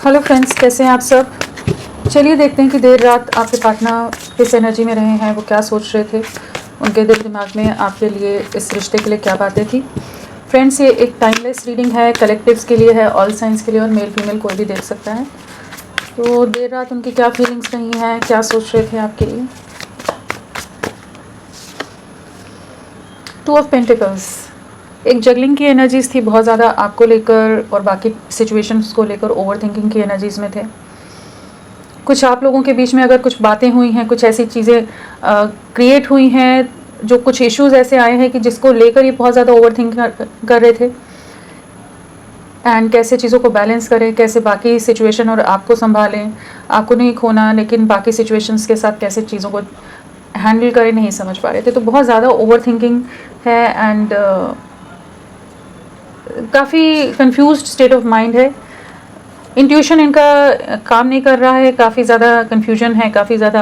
Hello friends, कैसे हैं आप सब। चलिए देखते हैं कि देर रात आपके पार्टनर किस एनर्जी में रहे हैं, वो क्या सोच रहे थे, उनके दिल दिमाग में आपके लिए, इस रिश्ते के लिए क्या बातें थी। फ्रेंड्स, ये एक टाइमलेस रीडिंग है, कलेक्टिव्स के लिए है, ऑल साइंस के लिए, और मेल फीमेल कोई भी देख सकता है। तो देर रात उनकी क्या फीलिंग्स रही हैं, क्या सोच रहे थे आपके लिए। 2 ऑफ पेंटिकल्स, एक जगलिंग की एनर्जीज थी बहुत ज़्यादा आपको लेकर, और बाकी सिचुएशंस को लेकर ओवर थिंकिंग की एनर्जीज में थे। कुछ आप लोगों के बीच में अगर कुछ बातें हुई हैं, कुछ ऐसी चीज़ें क्रिएट हुई हैं, जो कुछ इश्यूज ऐसे आए हैं कि जिसको लेकर ये बहुत ज़्यादा ओवर थिंक कर रहे थे, एंड कैसे चीज़ों को बैलेंस करें, कैसे बाकी सिचुएशन और आपको संभालें, आपको नहीं खोना लेकिन बाकी सिचुएशंस के साथ कैसे चीज़ों को हैंडल करें, नहीं समझ पा रहे थे। तो बहुत ज़्यादा ओवर थिंकिंग है एंड काफ़ी कंफ्यूज्ड स्टेट ऑफ माइंड है। इंट्यूशन इनका काम नहीं कर रहा है, काफ़ी ज़्यादा कंफ्यूजन है, काफ़ी ज़्यादा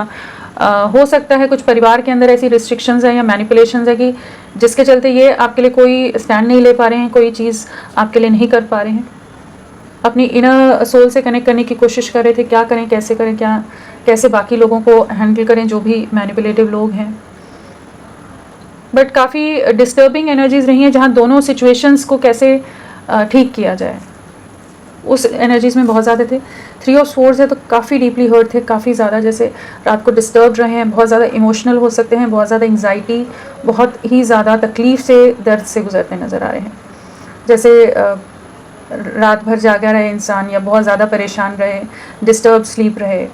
हो सकता है कुछ परिवार के अंदर ऐसी रिस्ट्रिक्शंस है या मैनिपुलेशंस है कि जिसके चलते ये आपके लिए कोई स्टैंड नहीं ले पा रहे हैं, कोई चीज़ आपके लिए नहीं कर पा रहे हैं। अपनी इनर सोल से कनेक्ट करने की कोशिश कर रहे थे, क्या करें, कैसे करें, क्या कैसे बाकी लोगों को हैंडल करें जो भी मैनिपुलेटिव लोग हैं। बट काफ़ी डिस्टर्बिंग एनर्जीज रही हैं, जहाँ दोनों सिचुएशंस को कैसे ठीक किया जाए, उस एनर्जीज में बहुत ज़्यादा थे। 3 ऑफ स्वॉर्ड्स है तो काफ़ी डीपली हर्ट थे, काफ़ी ज़्यादा जैसे रात को डिस्टर्ब रहे हैं, बहुत ज़्यादा इमोशनल हो सकते हैं, बहुत ज़्यादा एंग्जाइटी, बहुत ही ज़्यादा तकलीफ़ से, दर्द से गुजरते नज़र आ रहे हैं। जैसे रात भर जागा रहे इंसान, या बहुत ज़्यादा परेशान रहे, डिस्टर्ब स्लीप रहे,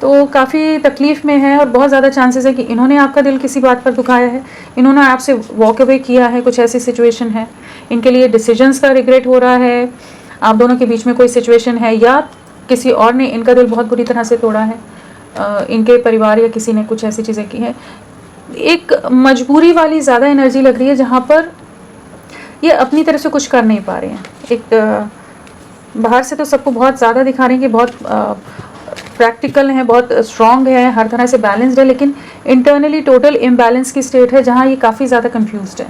तो काफ़ी तकलीफ़ में है। और बहुत ज़्यादा चांसेस है कि इन्होंने आपका दिल किसी बात पर दुखाया है, इन्होंने आपसे वॉक अवे किया है, कुछ ऐसी सिचुएशन है, इनके लिए डिसीजंस का रिग्रेट हो रहा है, आप दोनों के बीच में कोई सिचुएशन है, या किसी और ने इनका दिल बहुत बुरी तरह से तोड़ा है, इनके परिवार या किसी ने कुछ ऐसी चीज़ें की हैं। एक मजबूरी वाली ज़्यादा एनर्जी लग रही है, जहाँ पर ये अपनी तरफ से कुछ कर नहीं पा रहे हैं। एक बाहर से तो सबको बहुत ज़्यादा दिखा रहे हैं कि बहुत प्रैक्टिकल है, बहुत स्ट्रॉन्ग है, हर तरह से बैलेंस्ड है, लेकिन इंटरनली टोटल इम्बैलेंस की स्टेट है, जहाँ ये काफ़ी ज़्यादा कंफ्यूज्ड है।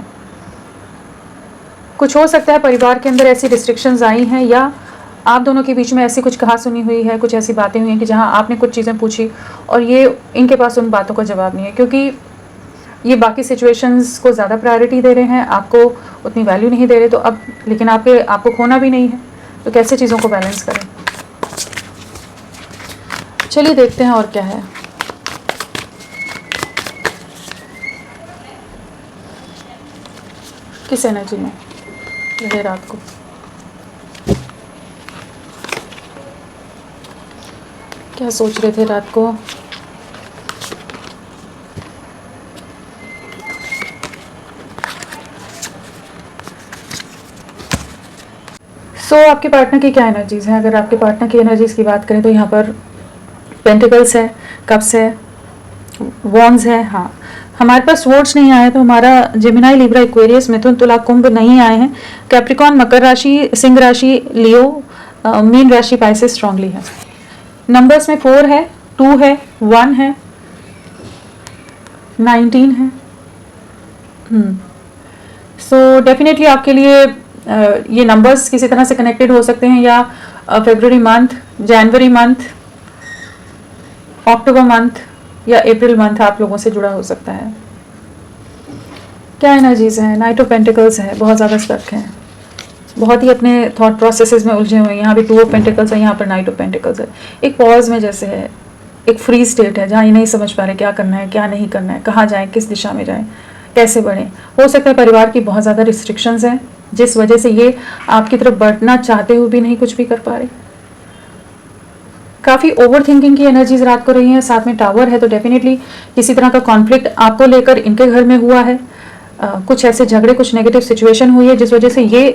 कुछ हो सकता है परिवार के अंदर ऐसी रिस्ट्रिक्शंस आई हैं, या आप दोनों के बीच में ऐसी कुछ कहा सुनी हुई है, कुछ ऐसी बातें हुई हैं कि जहाँ आपने कुछ चीज़ें पूछी और ये इनके पास उन बातों का जवाब नहीं है, क्योंकि ये बाकी सिचुएशंस को ज़्यादा प्रायोरिटी दे रहे हैं, आपको उतनी वैल्यू नहीं दे रहे। तो अब लेकिन आपको खोना भी नहीं है, तो कैसे चीज़ों को बैलेंस करें। चलिए देखते हैं और क्या है। किस एनर्जी में रहे रात को, क्या सोच रहे थे रात को। आपके पार्टनर की क्या एनर्जीज हैं। अगर आपके पार्टनर की एनर्जीज की बात करें तो यहाँ पर पेंटिकल्स है, कप्स है, वॉन्ड्स है। हाँ, हमारे पास स्वॉर्ड्स नहीं आए, तो हमारा जेमिनाई, लिब्रा, एक्वेरियस, मिथुन, तुला, कुंभ नहीं आए हैं। कैप्रिकॉन, मकर राशि, सिंह राशि, लियो, मीन राशि, पाइसेस स्ट्रांगली है। नंबर्स में 4 है, 2 है, 1 है, 19 है। सो डेफिनेटली आपके लिए ये नंबर्स किसी तरह से कनेक्टेड हो सकते हैं, या फरवरी मंथ, जनवरी मंथ, अक्टूबर मंथ या अप्रैल मंथ आप लोगों से जुड़ा हो सकता है। क्या एनर्जीज हैं। नाइट ऑफ पेंटिकल्स है, बहुत ज़्यादा स्टक है, बहुत ही अपने थॉट प्रोसेसेस में उलझे हुए हैं। यहाँ भी 2 ऑफ पेंटिकल्स है, यहाँ पर नाइट ऑफ पेंटिकल्स है। एक पॉज में जैसे है, एक फ्री स्टेट है, जहाँ ये नहीं समझ पा रहे क्या करना है, क्या नहीं करना है, कहाँ जाएँ, किस दिशा में जाएँ, कैसे बढ़ें। हो सकता है परिवार की बहुत ज़्यादा रिस्ट्रिक्शंस हैं, जिस वजह से ये आपकी तरफ बढ़ना चाहते हुए भी नहीं कुछ भी कर पा रहे। काफ़ी ओवर थिंकिंग की एनर्जीज रात को रही हैं। साथ में टावर है, तो डेफिनेटली किसी तरह का कॉन्फ्लिक्ट आपको लेकर इनके घर में हुआ है। कुछ ऐसे झगड़े, कुछ नेगेटिव सिचुएशन हुई है, जिस वजह से ये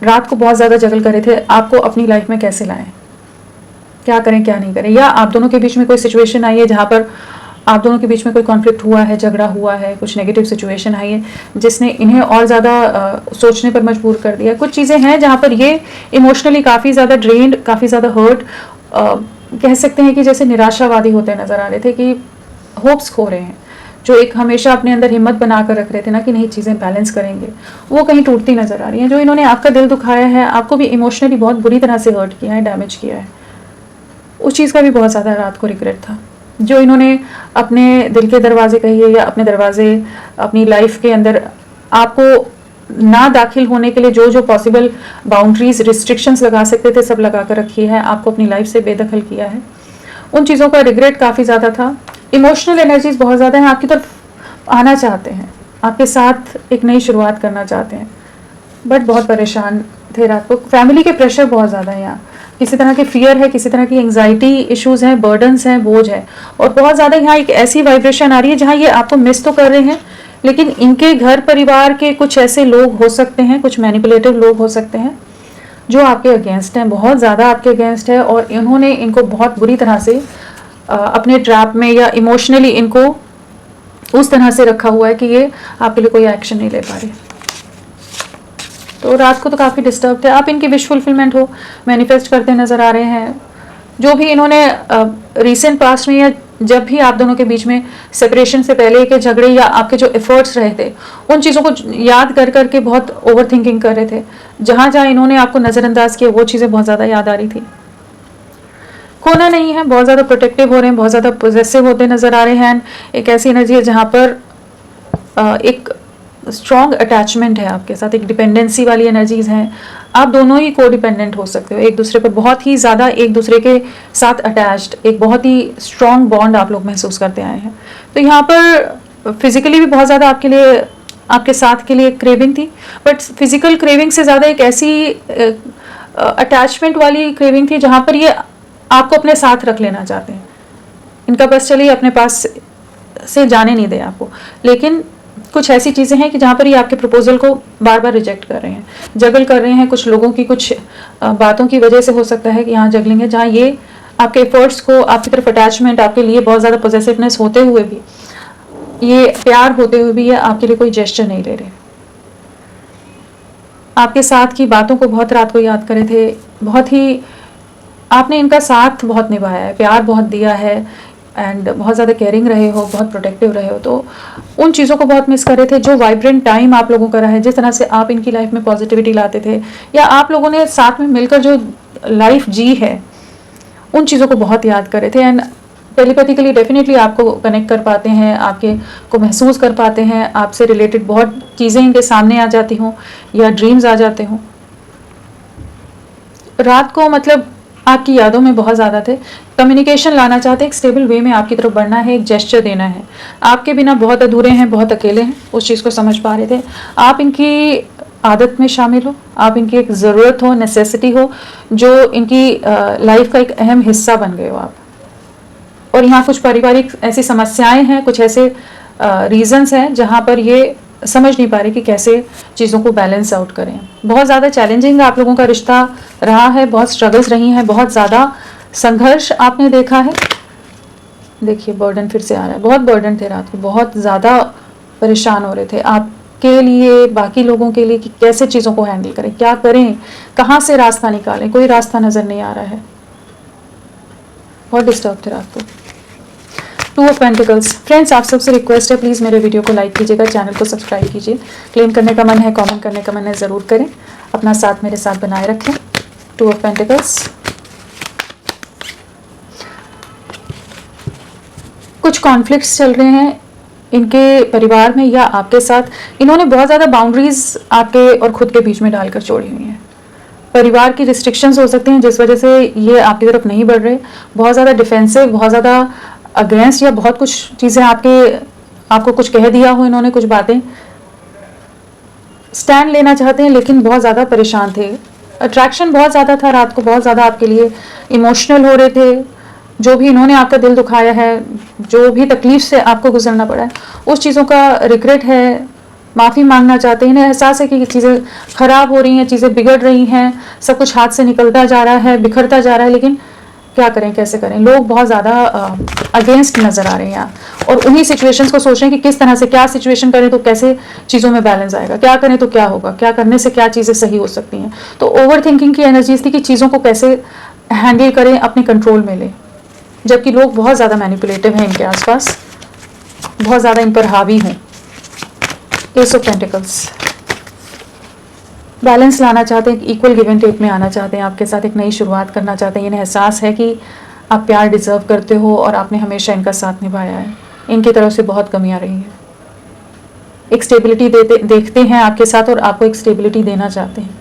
रात को बहुत ज़्यादा जगल कर रहे थे आपको अपनी लाइफ में कैसे लाएं, क्या करें, क्या नहीं करें। या आप दोनों के बीच में कोई सिचुएशन आई है जहाँ पर आप दोनों के बीच में कोई कॉन्फ्लिक्ट हुआ है, झगड़ा हुआ है, कुछ नेगेटिव सिचुएशन आई है जिसने इन्हें और ज़्यादा सोचने पर मजबूर कर दिया। कुछ चीज़ें हैं जहाँ पर ये इमोशनली काफ़ी ज़्यादा ड्रेन्ड, काफ़ी ज़्यादा हर्ट, कह सकते हैं कि जैसे निराशावादी होते नज़र आ रहे थे, कि होप्स खो रहे हैं। जो एक हमेशा अपने अंदर हिम्मत बना कर रख रहे थे ना कि नहीं चीज़ें बैलेंस करेंगे, वो कहीं टूटती नज़र आ रही हैं। जो इन्होंने आपका दिल दुखाया है, आपको भी इमोशनली बहुत बुरी तरह से हर्ट किया है, डैमेज किया है, उस चीज़ का भी बहुत ज़्यादा रात को रिग्रेट था। जो इन्होंने अपने दिल के दरवाजे कहिए या अपने दरवाजे अपनी लाइफ के अंदर आपको ना दाखिल होने के लिए जो जो पॉसिबल बाउंड्रीज रिस्ट्रिक्शंस लगा सकते थे, सब लगा कर रखी है, आपको अपनी लाइफ से बेदखल किया है। उन चीज़ों का रिग्रेट काफ़ी ज़्यादा था। इमोशनल एनर्जीज बहुत ज़्यादा हैं, आपकी तरफ आना चाहते हैं, आपके साथ एक नई शुरुआत करना चाहते हैं, बट बहुत परेशान थे रात को। फैमिली के प्रेशर बहुत ज़्यादा है यहाँ, किसी तरह के फियर है, किसी तरह की एंग्जाइटी इश्यूज हैं, बर्डन्स हैं, बोझ है, और बहुत ज़्यादा यहाँ एक ऐसी वाइब्रेशन आ रही है जहाँ ये आपको मिस तो कर रहे हैं, लेकिन इनके घर परिवार के कुछ ऐसे लोग हो सकते हैं, कुछ मैनिपुलेटिव लोग हो सकते हैं जो आपके अगेंस्ट हैं, बहुत ज़्यादा आपके अगेंस्ट है, और इन्होंने इनको बहुत बुरी तरह से अपने ट्रैप में या इमोशनली इनको उस तरह से रखा हुआ है कि ये आपके लिए कोई एक्शन नहीं ले पा रहे। तो रात को तो काफ़ी डिस्टर्ब थे आप। इनकी विश फुलफिलमेंट हो मैनिफेस्ट करते नज़र आ रहे हैं। जो भी इन्होंने रिसेंट पास्ट में या जब भी आप दोनों के बीच में सेपरेशन से पहले के झगड़े या आपके जो एफर्ट्स रहे थे, उन चीज़ों को याद कर करके बहुत ओवर थिंकिंग कर रहे थे। जहाँ जहाँ इन्होंने आपको नज़रअंदाज किया वो चीज़ें बहुत ज़्यादा याद आ रही थी। खोना नहीं है, बहुत ज़्यादा प्रोटेक्टिव हो रहे हैं, बहुत ज़्यादा पॉजेसिव होते नज़र आ रहे हैं। एक ऐसी एनर्जी है जहाँ पर एक स्ट्रॉन्ग अटैचमेंट है आपके साथ, एक डिपेंडेंसी वाली एनर्जीज हैं। आप दोनों ही को डिपेंडेंट हो सकते हो एक दूसरे पर, बहुत ही ज़्यादा एक दूसरे के साथ अटैच्ड, एक बहुत ही स्ट्रॉन्ग बॉन्ड आप लोग महसूस करते आए हैं। तो यहाँ पर फिजिकली भी बहुत ज़्यादा आपके लिए, आपके साथ के लिए क्रेविंग थी, बट फिजिकल क्रेविंग से ज़्यादा एक ऐसी अटैचमेंट वाली क्रेविंग थी जहाँ पर ये आपको अपने साथ रख लेना चाहते हैं। इनका बस चलिए अपने पास से जाने नहीं दे आपको, लेकिन कुछ ऐसी चीज़ें हैं कि जहाँ पर ये आपके प्रपोजल को बार बार रिजेक्ट कर रहे हैं, जगल कर रहे हैं। कुछ लोगों की कुछ बातों की वजह से हो सकता है कि यहाँ जगलिंग है, जहाँ ये आपके एफर्ट्स को, आपकी तरफ अटैचमेंट, आपके लिए बहुत ज़्यादा पॉजेसिवनेस होते हुए भी, ये प्यार होते हुए भी ये आपके लिए कोई जेस्चर नहीं ले रहे। आपके साथ की बातों को बहुत रात को याद करे थे, बहुत ही आपने इनका साथ बहुत निभाया है, प्यार बहुत दिया है, एंड बहुत ज़्यादा केयरिंग रहे हो, बहुत प्रोटेक्टिव रहे हो। तो उन चीज़ों को बहुत मिस कर रहे थे। जो वाइब्रेंट टाइम आप लोगों का रहा है, जिस तरह से आप इनकी लाइफ में पॉजिटिविटी लाते थे, या आप लोगों ने साथ में मिलकर जो लाइफ जी है, उन चीज़ों को बहुत याद कर रहे थे। एंड टेलीपैथिकली डेफिनेटली आपको कनेक्ट कर पाते हैं, आपके को महसूस कर पाते हैं, आपसे रिलेटेड बहुत चीज़ें इनके सामने आ जाती हों या ड्रीम्स आ जाते हों। रात को मतलब आपकी यादों में बहुत ज़्यादा थे, कम्युनिकेशन लाना चाहते, एक स्टेबल वे में आपकी तरफ बढ़ना है, एक जेस्चर देना है। आपके बिना बहुत अधूरे हैं, बहुत अकेले हैं, उस चीज़ को समझ पा रहे थे। आप इनकी आदत में शामिल हो, आप इनकी एक ज़रूरत हो, नेसेसिटी हो, जो इनकी लाइफ का एक अहम हिस्सा बन गए हो आप। और यहाँ कुछ पारिवारिक ऐसी समस्याएं हैं, कुछ ऐसे रीजंस हैं जहाँ पर ये समझ नहीं पा रहे कि कैसे चीज़ों को बैलेंस आउट करें। बहुत ज़्यादा चैलेंजिंग आप लोगों का रिश्ता रहा है, बहुत स्ट्रगल्स रही हैं, बहुत ज़्यादा संघर्ष आपने देखा है। देखिए बर्डन फिर से आ रहा है, बहुत बर्डन थे रात को, बहुत ज़्यादा परेशान हो रहे थे आपके लिए, बाकी लोगों के लिए, कि कैसे चीज़ों को हैंडल करें, क्या करें, कहाँ से रास्ता निकालें, कोई रास्ता नज़र नहीं आ रहा है। बहुत डिस्टर्ब थे रात को। Two of pentacles. फ्रेंड्स, आप सबसे रिक्वेस्ट है, प्लीज़ मेरे वीडियो को लाइक कीजिएगा, चैनल को सब्सक्राइब कीजिए। क्लेम करने का मन है, कमेंट करने का मन है, ज़रूर करें। अपना साथ मेरे साथ बनाए रखें। Two of pentacles. कुछ कॉन्फ्लिक्ट्स चल रहे हैं इनके परिवार में या आपके साथ। इन्होंने बहुत ज़्यादा बाउंड्रीज आपके और खुद के बीच में डालकर छोड़ी हुई हैं। परिवार की रिस्ट्रिक्शंस हो सकती हैं जिस वजह से ये आपकी तरफ नहीं बढ़ रहे। बहुत ज़्यादा डिफेंसिव, बहुत ज़्यादा अगेंस्ट, या बहुत कुछ चीज़ें आपको कुछ कह दिया हो इन्होंने, कुछ बातें स्टैंड लेना चाहते हैं, लेकिन बहुत ज़्यादा परेशान थे। अट्रैक्शन बहुत ज़्यादा था रात को, बहुत ज़्यादा आपके लिए इमोशनल हो रहे थे। जो भी इन्होंने आपका दिल दुखाया है, जो भी तकलीफ से आपको गुजरना पड़ा है, उस चीज़ों का रिग्रेट है, माफ़ी मांगना चाहते हैं। इन्हें एहसास है कि चीज़ें ख़राब हो रही हैं, चीज़ें बिगड़ रही हैं, सब कुछ हाथ से निकलता जा रहा है, बिखरता जा रहा है, लेकिन क्या करें, कैसे करें। लोग बहुत ज़्यादा अगेंस्ट नज़र आ रहे हैं यहाँ, और उन्हीं सिचुएशंस को सोच रहे हैं कि किस तरह से, क्या सिचुएशन करें तो कैसे चीज़ों में बैलेंस आएगा, क्या करें तो क्या होगा, क्या करने से क्या चीज़ें सही हो सकती हैं। तो ओवर थिंकिंग की एनर्जीज थी कि चीज़ों को कैसे हैंडल करें, अपने कंट्रोल में लें, जबकि लोग बहुत ज़्यादा मैनिपुलेटिव हैं इनके आसपास। बहुत ज़्यादा इन पर हावी हूँ। एस ऑफ पेंटिकल्स, बैलेंस लाना चाहते हैं, इक्वल गिव एंड टेक में आना चाहते हैं, आपके साथ एक नई शुरुआत करना चाहते हैं। इन्हें एहसास है कि आप प्यार डिजर्व करते हो और आपने हमेशा इनका साथ निभाया है। इनकी तरफ से बहुत कमियां रही हैं। एक स्टेबिलिटी देखते हैं आपके साथ और आपको एक स्टेबिलिटी देना चाहते हैं।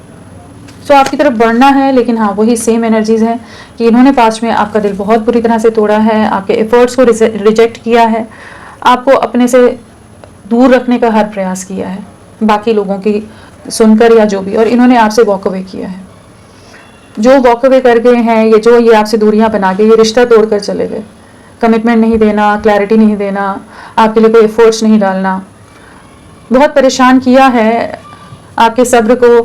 सो आपकी तरफ बढ़ना है, लेकिन हाँ वही सेम एनर्जीज हैं कि इन्होंने पास्ट में आपका दिल बहुत बुरी तरह से तोड़ा है, आपके एफर्ट्स को रिजेक्ट किया है, आपको अपने से दूर रखने का हर प्रयास किया है बाकी लोगों की सुनकर या जो भी, और इन्होंने आपसे वॉक अवे किया है। जो वॉक अवे कर गए हैं, ये आपसे दूरियां बना के ये रिश्ता तोड़कर चले गए। कमिटमेंट नहीं देना, क्लैरिटी नहीं देना, आपके लिए कोई एफर्ट्स नहीं डालना, बहुत परेशान किया है। आपके सब्र को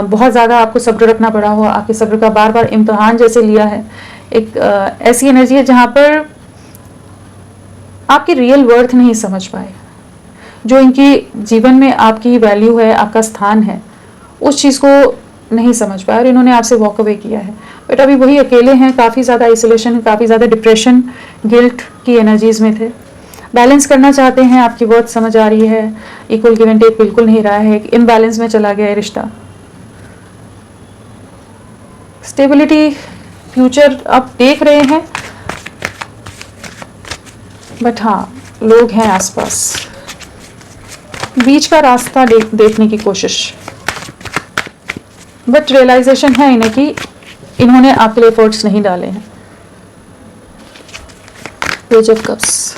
बहुत ज़्यादा आपको सब्र रखना पड़ा हो, आपके सब्र का बार बार इम्तिहान जैसे लिया है। एक ऐसी एनर्जी है जहाँ पर आपकी रियल वर्थ नहीं समझ पाए, जो इनकी जीवन में आपकी वैल्यू है, आपका स्थान है, उस चीज़ को नहीं समझ पाए और इन्होंने आपसे वॉक अवे किया है। बट अभी वही अकेले हैं, काफ़ी ज़्यादा आइसोलेशन, काफ़ी ज़्यादा डिप्रेशन, गिल्ट की एनर्जीज में थे। बैलेंस करना चाहते हैं, आपकी वर्थ समझ आ रही है, इक्वल गिव एंड टेक बिल्कुल नहीं रहा है, इम्बैलेंस में चला गया है रिश्ता। स्टेबिलिटी फ्यूचर आप देख रहे हैं, बट हाँ लोग हैं आसपास, बीच का रास्ता देखने की कोशिश, बट रियलाइजेशन है इन्हें कि इन्होंने आपके लिए एफर्ट्स नहीं डाले हैं। पेज ऑफ कप्स,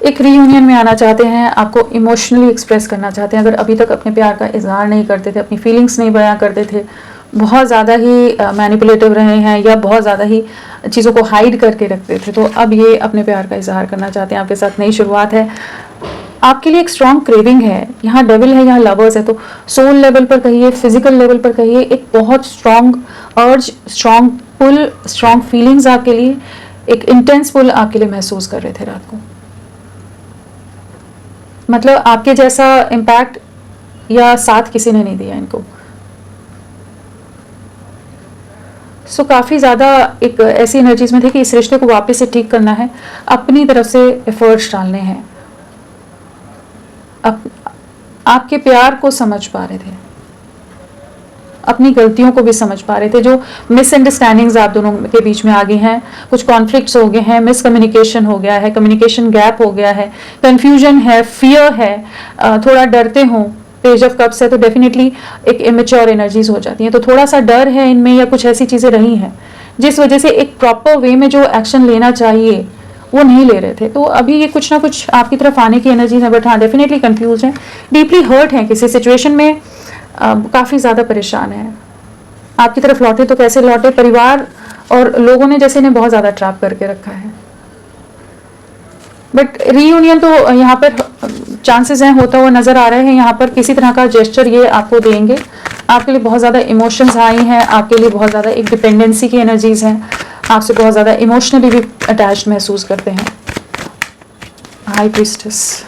एक रीयूनियन में आना चाहते हैं, आपको इमोशनली एक्सप्रेस करना चाहते हैं। अगर अभी तक अपने प्यार का इजहार नहीं करते थे, अपनी फीलिंग्स नहीं बयां करते थे, बहुत ज़्यादा ही मैनिपुलेटिव रहे हैं या बहुत ज़्यादा ही चीज़ों को हाइड करके रखते थे, तो अब ये अपने प्यार का इजहार करना चाहते हैं। आपके साथ नई शुरुआत है, आपके लिए एक स्ट्रॉन्ग क्रेविंग है। यहाँ डेविल है, यहाँ लवर्स है, तो सोल लेवल पर कहिए, फिजिकल लेवल पर कहिए, एक बहुत स्ट्रॉन्ग अर्ज, स्ट्रॉन्ग पुल, स्ट्रॉन्ग फीलिंग्स आपके लिए, एक इंटेंस पुल आपके लिए महसूस कर रहे थे रात को। मतलब आपके जैसा इम्पैक्ट या साथ किसी ने नहीं दिया इनको। सो काफ़ी ज़्यादा एक ऐसी एनर्जीज में थे कि इस रिश्ते को वापस से ठीक करना है, अपनी तरफ से एफर्ट्स डालने हैं, आपके प्यार को समझ पा रहे थे, अपनी गलतियों को भी समझ पा रहे थे। जो मिसअंडरस्टैंडिंग्स आप दोनों के बीच में आ गई हैं, कुछ कॉन्फ्लिक्ट्स हो गए हैं, मिसकम्युनिकेशन हो गया है, कम्युनिकेशन गैप हो गया है, कंफ्यूजन है, फियर है, थोड़ा डरते हो। पेज ऑफ कप्स है तो डेफिनेटली एक इमेच्योर एनर्जीज हो जाती हैं, तो थोड़ा सा डर है इनमें या कुछ ऐसी चीज़ें रही हैं जिस वजह से एक प्रॉपर वे में जो एक्शन लेना चाहिए वो नहीं ले रहे थे। तो अभी ये कुछ ना कुछ आपकी तरफ आने की एनर्जीज है, बट हाँ डेफिनेटली कंफ्यूज हैं, डीपली हर्ट हैं किसी सिचुएशन में, काफ़ी ज़्यादा परेशान है। आपकी तरफ लौटे तो कैसे लौटे, परिवार और लोगों ने जैसे इन्हें बहुत ज़्यादा ट्रैप करके रखा है। बट रीयूनियन तो यहाँ पर चांसेस हैं, होता हुआ नज़र आ रहे हैं। यहाँ पर किसी तरह का जेस्चर ये आपको देंगे, आपके लिए बहुत ज़्यादा इमोशंस आई हैं, आपके लिए बहुत ज़्यादा एक डिपेंडेंसी की एनर्जीज हैं, आपसे बहुत ज़्यादा इमोशनली भी अटैच्ड महसूस करते हैं। हाई प्रीस्टेस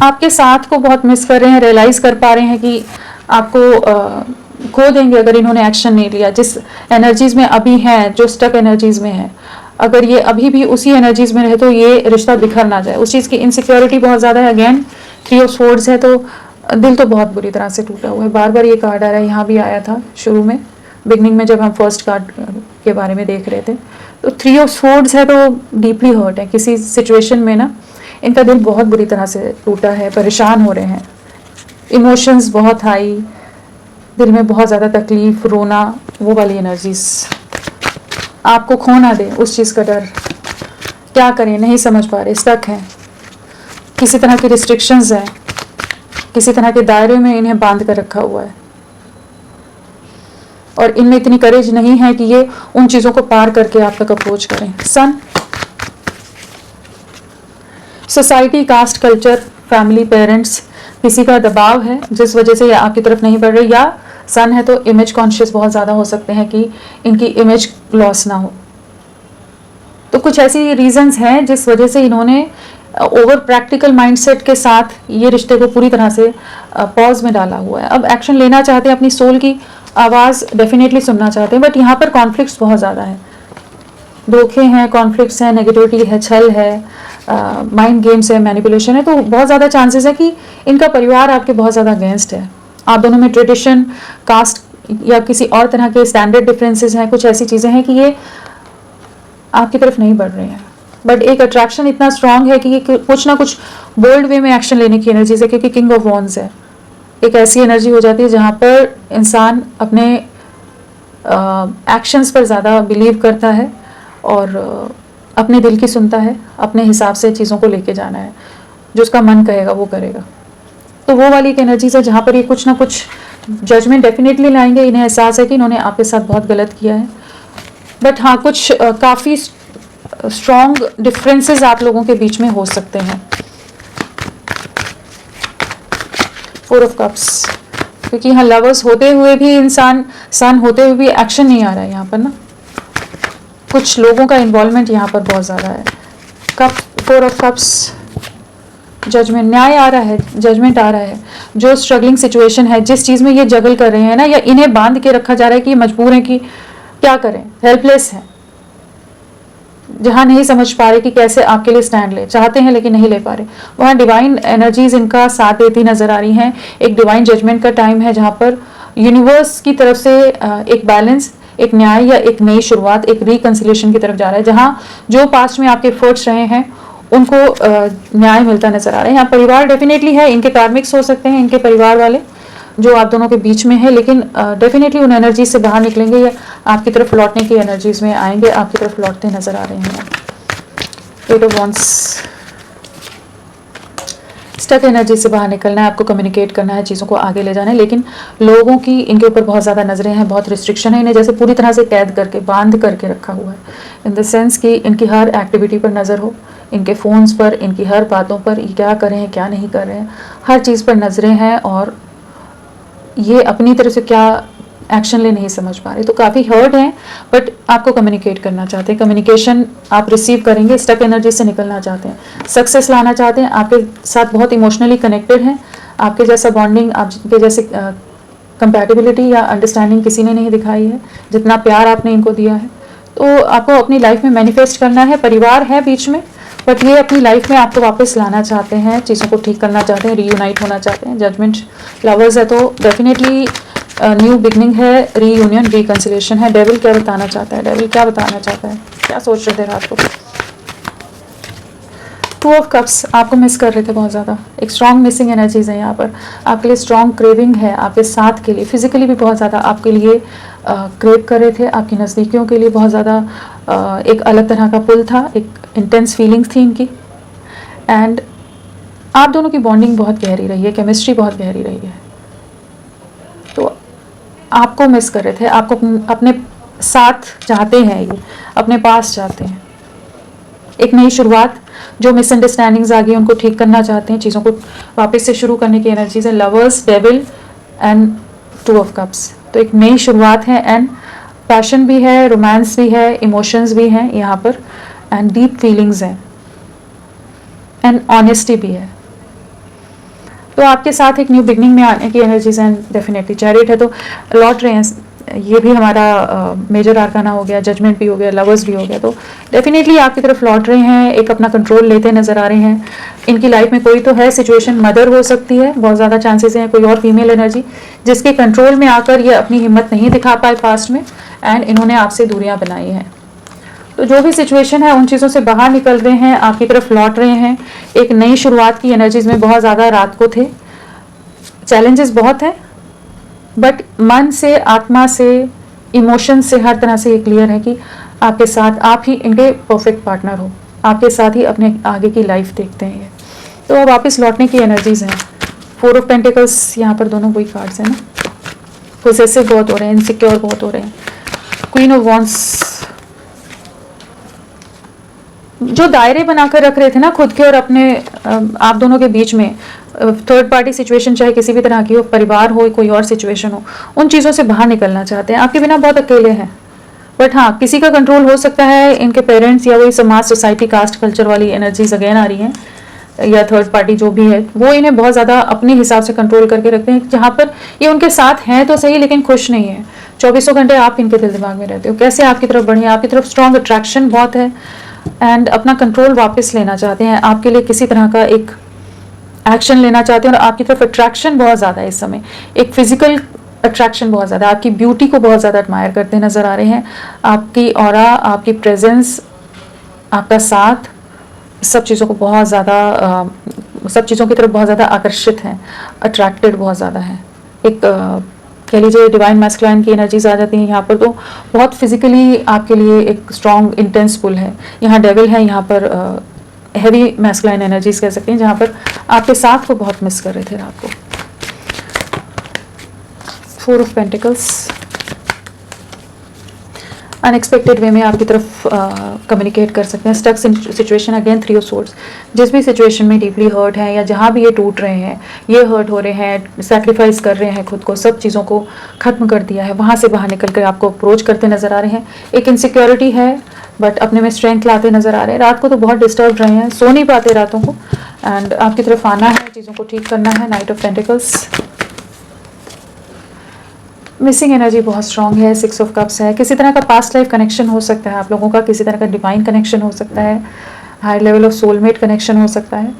आपके साथ को बहुत मिस कर रहे हैं, रियलाइज़ कर पा रहे हैं कि आपको खो देंगे अगर इन्होंने एक्शन नहीं लिया। जिस एनर्जीज में अभी हैं, जो स्टक एनर्जीज में है, अगर ये अभी भी उसी एनर्जीज में रहे तो ये रिश्ता बिखर ना जाए। उस चीज़ की इनसिक्योरिटी बहुत ज़्यादा है। अगेन 3 ऑफ स्वॉर्ड्स है, तो दिल तो बहुत बुरी तरह से टूटा हुआ है। बार बार ये कार्ड आ रहा है, यहाँ भी आया था शुरू में, बिगनिंग में जब हम फर्स्ट कार्ड के बारे में देख रहे थे। तो 3 ऑफ स्वॉर्ड्स है तो डीपली हर्ट है किसी सिचुएशन में ना, इनका दिल बहुत बुरी तरह से टूटा है, परेशान हो रहे हैं, इमोशंस बहुत हाई, दिल में बहुत ज़्यादा तकलीफ, रोना, वो वाली एनर्जीज। आपको खो ना दे उस चीज़ का डर, क्या करें नहीं समझ पा रहे, स्टक हैं, किसी तरह की रिस्ट्रिक्शंस हैं, किसी तरह के दायरे में इन्हें बांध कर रखा हुआ है और इनमें इतनी करेज नहीं है कि ये उन चीज़ों को पार करके आप तक अप्रोच करें। Son, society, caste, culture, family, parents, किसी का दबाव है जिस वजह से ये आपकी तरफ नहीं बढ़ रही, या सन है तो इमेज कॉन्शियस बहुत ज़्यादा हो सकते हैं कि इनकी इमेज लॉस ना हो। तो कुछ ऐसी रीजंस हैं जिस वजह से इन्होंने ओवर प्रैक्टिकल माइंडसेट के साथ ये रिश्ते को पूरी तरह से पॉज में डाला हुआ है। अब एक्शन लेना चाहते हैं अपनी सोल की आवाज़ डेफिनेटली सुनना चाहते हैं, बट यहाँ पर कॉन्फ्लिक्ट्स बहुत ज़्यादा है, धोखे हैं, कॉन्फ्लिक्ट्स हैं, नेगेटिविटी है, छल है, माइंड गेम्स है, मैनिपुलेशन है। तो बहुत ज़्यादा चांसेस है कि इनका परिवार आपके बहुत ज़्यादा अगेंस्ट है। आप दोनों में ट्रेडिशन, कास्ट या किसी और तरह के स्टैंडर्ड डिफरेंसेस हैं, कुछ ऐसी चीज़ें हैं कि ये आपकी तरफ नहीं बढ़ रहे हैं, बट एक अट्रैक्शन इतना स्ट्रांग है कि ये कुछ ना कुछ बोल्ड वे में एक्शन लेने की एनर्जीज है, क्योंकि किंग ऑफ वॉन्ड्स है। एक ऐसी एनर्जी हो जाती है जहाँ पर इंसान अपने एक्शंस पर ज़्यादा बिलीव करता है और अपने दिल की सुनता है, अपने हिसाब से चीज़ों को लेके जाना है, जो उसका मन कहेगा वो करेगा। तो वो वाली एक एनर्जी है जहाँ पर ये कुछ ना कुछ जजमेंट डेफिनेटली लाएंगे। इन्हें एहसास है कि इन्होंने आपके साथ बहुत गलत किया है, बट हाँ कुछ काफ़ी स्ट्रॉन्ग डिफरेंसेस आप लोगों के बीच में हो सकते हैं। 4 ऑफ कप्स, क्योंकि यहाँ लवर्स होते हुए भी इंसान, सन होते हुए भी एक्शन नहीं आ रहा है यहाँ पर ना, कुछ लोगों का इन्वॉल्वमेंट यहाँ पर बहुत ज़्यादा है। कप 4 ऑफ कप्स, जजमेंट, न्याय आ रहा है, जजमेंट आ रहा है। जो स्ट्रगलिंग सिचुएशन है, जिस चीज़ में ये जगल कर रहे हैं ना, या इन्हें बांध के रखा जा रहा है कि मजबूर हैं कि क्या करें, हेल्पलेस हैं, जहाँ नहीं समझ पा रहे कि कैसे आपके लिए स्टैंड ले, चाहते हैं लेकिन नहीं ले पा रहे, वहाँ डिवाइन एनर्जीज इनका साथ देती नजर आ रही हैं। एक डिवाइन जजमेंट का टाइम है जहाँ पर यूनिवर्स की तरफ से एक बैलेंस, एक न्याय या एक नई शुरुआत, एक रिकंसिलिएशन की तरफ जा रहा है, जहाँ जो पास्ट में आपके एफर्ट्स रहे हैं उनको न्याय मिलता नजर आ रहा है। यहाँ परिवार डेफिनेटली है, इनके कार्मिक्स हो सकते हैं, इनके परिवार वाले जो आप दोनों के बीच में है, लेकिन डेफिनेटली उन एनर्जीज से बाहर निकलेंगे या आपकी तरफ लौटने की एनर्जीज में आएंगे, आपकी तरफ लौटते नजर आ रहे हैं। 8 ऑफ वॉन्ड्स, स्टक एनर्जी से बाहर निकलना है, आपको कम्युनिकेट करना है, चीज़ों को आगे ले जाना है, लेकिन लोगों की इनके ऊपर बहुत ज़्यादा नज़रें हैं, बहुत रिस्ट्रिक्शन है, इन्हें जैसे पूरी तरह से कैद करके, बांध करके रखा हुआ है, इन द सेंस कि इनकी हर एक्टिविटी पर नज़र हो, इनके फ़ोन्स पर, इनकी हर बातों पर, ये क्या कर रहे हैं क्या नहीं कर रहे हैं, हर चीज़ पर नज़रें हैं, और ये अपनी तरफ से क्या एक्शन ले नहीं समझ पा रहे। तो काफ़ी हर्ट हैं, बट आपको कम्युनिकेट करना चाहते हैं, कम्युनिकेशन आप रिसीव करेंगे, स्टक एनर्जी से निकलना चाहते हैं, सक्सेस लाना चाहते हैं, आपके साथ बहुत इमोशनली कनेक्टेड हैं, आपके जैसा बॉन्डिंग, आपके जैसे कंपैटिबिलिटी या अंडरस्टैंडिंग किसी ने नहीं दिखाई है, जितना प्यार आपने इनको दिया है। तो आपको अपनी लाइफ में मैनिफेस्ट करना है, परिवार है बीच में, बट ये अपनी लाइफ में आपको वापस लाना चाहते हैं, चीज़ों को ठीक करना चाहते हैं, रीयूनाइट होना चाहते हैं। जजमेंट लवर्स है तो डेफिनेटली न्यू बिगनिंग है, रीयूनियन, रिकंसिलिएशन है। डेविल क्या बताना चाहता है, डेविल क्या बताना चाहता है, क्या सोच रहे थे रात को। 2 ऑफ कप्स, आपको मिस कर रहे थे बहुत ज़्यादा, एक स्ट्रॉन्ग मिसिंग एनर्जीज है यहाँ पर, आपके लिए स्ट्रॉन्ग क्रेविंग है, आपके साथ के लिए, फिजिकली भी बहुत ज़्यादा आपके लिए क्रेव कर रहे थे, आपकी नज़दीकियों के लिए बहुत ज़्यादा एक अलग तरह का पुल था, एक इंटेंस फीलिंग्स थी इनकी, एंड आप दोनों की बॉन्डिंग बहुत गहरी रही है, केमिस्ट्री बहुत गहरी रही है। तो आपको मिस कर रहे थे, आपको अपने साथ चाहते हैं, ये अपने पास चाहते हैं, एक नई शुरुआत, जो मिसअंडरस्टैंडिंग्स आ गई उनको ठीक करना चाहते हैं, चीज़ों को वापस से शुरू करने की एनर्जीज है। Lovers, devil and 2 of cups, तो एक नई शुरुआत है, एंड पैशन भी है, रोमांस भी है, इमोशंस भी हैं यहाँ पर, एंड डीप फीलिंग्स हैं, एंड ऑनेस्टी भी है। तो आपके साथ एक न्यू बिगनिंग में आने की एनर्जीज हैं डेफिनेटली। चैरियट है तो लौट रहे हैं, ये भी हमारा मेजर आर्काना हो गया, जजमेंट भी हो गया, लवर्स भी हो गया, तो डेफिनेटली आपकी तरफ लौट रहे हैं, एक अपना कंट्रोल लेते नजर आ रहे हैं। इनकी लाइफ में कोई तो है सिचुएशन, मदर हो सकती है, बहुत ज़्यादा चांसेस हैं, कोई और फीमेल एनर्जी जिसके कंट्रोल में आकर ये अपनी हिम्मत नहीं दिखा पाए पास्ट में, एंड इन्होंने आपसे दूरियां बनाई हैं। तो जो भी सिचुएशन है उन चीज़ों से बाहर निकल रहे हैं, आपकी तरफ लौट रहे हैं, एक नई शुरुआत की एनर्जीज में बहुत ज़्यादा रात को थे, चैलेंजेस बहुत हैं, बट मन से, आत्मा से, इमोशन से, हर तरह से ये क्लियर है कि आपके साथ आप ही इनके परफेक्ट पार्टनर हो, आपके साथ ही अपने आगे की लाइफ देखते हैं ये। तो अब वापस लौटने की एनर्जीज हैं। 4 ऑफ पेंटिकल्स, यहाँ पर दोनों वही कार्ड्स हैं ना, पोसेसिव बहुत हो रहे हैं, इनसिक्योर बहुत हो रहे हैं। क्वीन ऑफ वॉन्ड्स, जो दायरे बनाकर रख रहे थे ना खुद के और अपने आप दोनों के बीच में, थर्ड पार्टी सिचुएशन चाहे किसी भी तरह की हो, परिवार हो, कोई और सिचुएशन हो, उन चीज़ों से बाहर निकलना चाहते हैं, आपके बिना बहुत अकेले हैं, बट हाँ किसी का कंट्रोल हो सकता है, इनके पेरेंट्स या वही समाज, सोसाइटी, कास्ट, कल्चर वाली एनर्जीज अगेन आ रही हैं, या थर्ड पार्टी जो भी है, वो इन्हें बहुत ज़्यादा अपने हिसाब से कंट्रोल करके रखते हैं, जहाँ पर ये उनके साथ हैं तो सही लेकिन खुश नहीं है। 24 घंटे आप इनके दिल दिमाग में रहते हो, कैसे आपकी तरफ बढ़े, आपकी तरफ स्ट्रॉन्ग अट्रैक्शन बहुत है एंड अपना कंट्रोल वापस लेना चाहते हैं, आपके लिए किसी तरह का एक एक्शन लेना चाहते हैं और आपकी तरफ अट्रैक्शन बहुत ज़्यादा है इस समय, एक फिजिकल अट्रैक्शन बहुत ज़्यादा, आपकी ब्यूटी को बहुत ज़्यादा एडमायर करते नज़र आ रहे हैं, आपकी ऑरा, आपकी प्रेजेंस, आपका साथ, सब चीज़ों को बहुत ज़्यादा सब चीज़ों की तरफ बहुत ज़्यादा आकर्षित हैं, अट्रैक्टेड बहुत ज़्यादा है। एक कह लीजिए डिवाइन मैस्कुलाइन की एनर्जीज आ जाती हैं यहाँ पर, तो बहुत फिजिकली आपके लिए एक स्ट्रॉन्ग इंटेंस पुल है। यहाँ डेविल है, यहाँ पर हैवी मैस्कुलाइन एनर्जीज कह सकते हैं, जहाँ पर आपके साथ को बहुत मिस कर रहे थे रात को। 4 ऑफ पेंटिकल्स, अनएक्सपेक्टेड वे में आपकी तरफ कम्युनिकेट कर सकते हैं। Stuck situation, again 3 of swords, जिस भी सिचुएशन में डीपली हर्ट है या जहाँ भी ये टूट रहे हैं, ये हर्ट हो रहे हैं, सैक्रिफाइस कर रहे हैं खुद को, सब चीज़ों को ख़त्म कर दिया है, वहाँ से बाहर निकल कर आपको अप्रोच करते नज़र आ रहे हैं। एक इनसिक्योरिटी है बट अपने में स्ट्रेंथ लाते नज़र आ रहे हैं। रात को तो बहुत डिस्टर्ब रहे हैं, सो नहीं पाते रातों को, एंड आपकी तरफ आना है, चीज़ों को ठीक करना है। Night of pentacles, missing energy बहुत स्ट्रॉन्ग है। 6 ऑफ कप्स है, किसी तरह का पास्ट लाइफ कनेक्शन हो सकता है आप लोगों का, किसी तरह का डिवाइन कनेक्शन हो सकता है, high level of soulmate connection हो सकता है,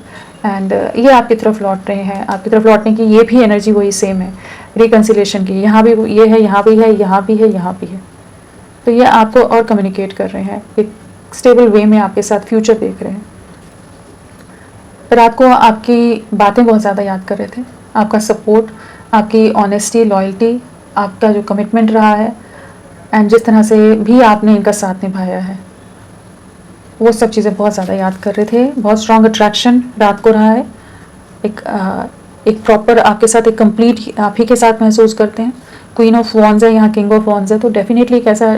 एंड ये आपकी तरफ लौट रहे हैं। आपकी तरफ लौटने की ये भी एनर्जी वही सेम है, रिकन्सिलेशन की। यहाँ भी ये है, यहाँ भी है, यहाँ भी है, यहाँ भी है, तो ये आपको और कम्युनिकेट कर रहे हैं, एक स्टेबल वे में आपके साथ फ्यूचर देख रहे हैं। रात को आपकी बातें बहुत ज़्यादा याद कर रहे थे, आपका सपोर्ट, आपकी ऑनेस्टी, लॉयल्टी, आपका जो कमिटमेंट रहा है, एंड जिस तरह से भी आपने इनका साथ निभाया है, वो सब चीज़ें बहुत ज़्यादा याद कर रहे थे। बहुत स्ट्रॉन्ग अट्रैक्शन रात को रहा है, एक प्रॉपर आपके साथ एक कंप्लीट आप ही के साथ महसूस करते हैं। क्वीन ऑफ वॉन्ड्स है, यहाँ किंग ऑफ वॉन्ड्स है, तो डेफिनेटली एक ऐसा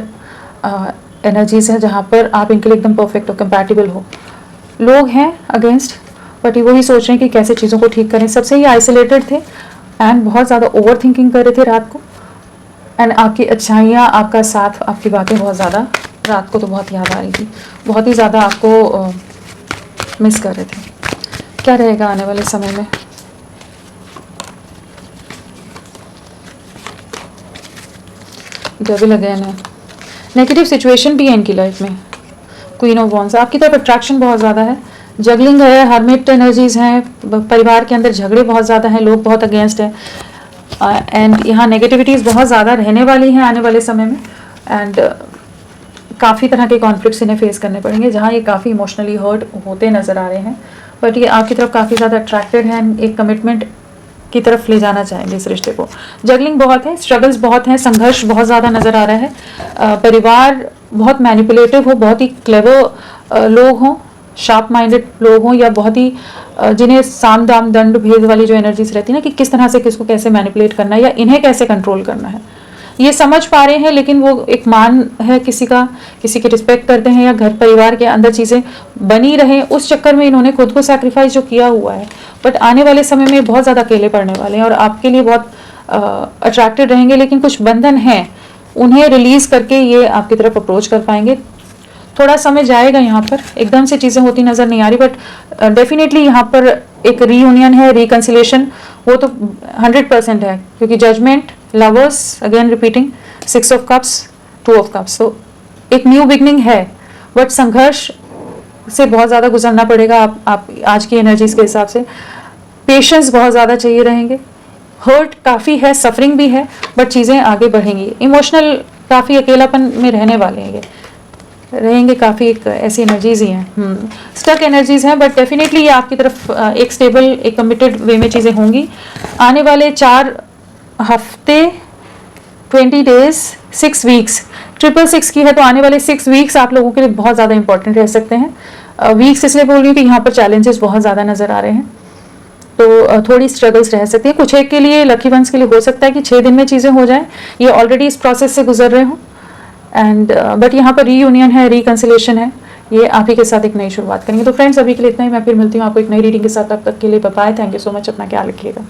एनर्जीज है जहाँ पर आप इनके लिए एकदम परफेक्ट हो, कंपैटिबल हो। लोग हैं अगेंस्ट, बट ये वही सोच रहे हैं कि कैसे चीज़ों को ठीक करें। सबसे ही आइसोलेटेड थे एंड बहुत ज़्यादा ओवर थिंकिंग कर रहे थे रात को, एंड आपकी अच्छाइयाँ, आपका साथ, आपकी बातें बहुत ज़्यादा रात को तो बहुत याद आ रही थी, बहुत ही ज़्यादा आपको मिस कर रहे थे। क्या रहेगा आने वाले समय में? डेविल अगेन है, नेगेटिव सिचुएशन भी है इनकी लाइफ में। क्वीन ऑफ वॉन्ड्स, आपकी तरफ अट्रैक्शन बहुत ज़्यादा है, जगलिंग है, हर्मिट एनर्जीज हैं, परिवार के अंदर झगड़े बहुत ज़्यादा हैं, लोग बहुत अगेंस्ट हैं, एंड यहाँ नेगेटिविटीज़ बहुत ज़्यादा रहने वाली हैं आने वाले समय में, एंड काफ़ी तरह के कॉन्फ्लिक्ट्स इन्हें फेस करने पड़ेंगे, जहाँ ये काफ़ी इमोशनली हर्ट होते नज़र आ रहे हैं, बट ये आपकी तरफ काफ़ी ज़्यादा अट्रैक्टेड हैं, एक कमिटमेंट की तरफ ले जाना चाहेंगे इस रिश्ते को। जगलिंग बहुत है, स्ट्रगल्स बहुत हैं, संघर्ष बहुत ज़्यादा नज़र आ रहा है। परिवार बहुत मैनिपुलेटिव हो, बहुत ही क्लेवर लोग हों, शार्प माइंडेड लोग हों, या बहुत ही जिन्हें साम दाम दंड भेद वाली जो एनर्जीज रहती है ना, कि किस तरह से किसको कैसे मैनिपुलेट करना है या इन्हें कैसे कंट्रोल करना है, ये समझ पा रहे हैं। लेकिन वो एक मान है किसी का, किसी की रिस्पेक्ट करते हैं, या घर परिवार के अंदर चीज़ें बनी रहें, उस चक्कर में इन्होंने खुद को सैक्रिफाइस जो किया हुआ है, बट आने वाले समय में बहुत ज़्यादा अकेले पड़ने वाले हैं और आपके लिए बहुत अट्रैक्टेड रहेंगे, लेकिन कुछ बंधन हैं, उन्हें रिलीज़ करके ये आपकी तरफ अप्रोच कर पाएंगे। थोड़ा समय जाएगा, यहाँ पर एकदम से चीज़ें होती नज़र नहीं आ रही, बट डेफिनेटली यहाँ पर एक रीयूनियन है, रिकन्सिलेशन, वो तो 100% है, क्योंकि judgement, lovers, again repeating, 6 of cups, 2 of cups, तो एक न्यू बिगनिंग है, बट संघर्ष से बहुत ज़्यादा गुजरना पड़ेगा आप आज की एनर्जीज के हिसाब से। पेशेंस बहुत ज़्यादा चाहिए रहेंगे, हर्ट काफ़ी है, सफरिंग भी है, बट चीज़ें आगे बढ़ेंगी। इमोशनल काफ़ी अकेलापन में रहने वाले हैं, ये रहेंगे, काफ़ी एक ऐसी एनर्जीज ही हैं, स्टक एनर्जीज हैं, बट डेफिनेटली ये आपकी तरफ एक स्टेबल, एक कमिटेड वे में चीज़ें होंगी। आने वाले 4 हफ्ते, 20 डेज, 6 वीक्स, 666 की है, तो आने वाले 6 वीक्स आप लोगों के लिए बहुत ज़्यादा इंपॉर्टेंट रह सकते हैं। वीक्स इसलिए बोल रही हूँ कि यहाँ पर चैलेंजेस बहुत ज़्यादा नज़र आ रहे हैं, तो थोड़ी स्ट्रगल्स रह सकती है। कुछ एक के लिए, लकी वंस के लिए हो सकता है कि 6 दिन में चीज़ें हो जाएं, ये ऑलरेडी इस प्रोसेस से गुजर रहे हों, एंड बट यहाँ पर रीयूनियन है, रिकन्सिलेशन है, ये आप ही के साथ एक नई शुरुआत करेंगे। तो फ्रेंड्स, अभी के लिए इतना ही, मैं फिर मिलती हूँ आपको एक नई रीडिंग के साथ, तब तक के लिए bye bye, thank you so much, अपना ख्याल रखिएगा।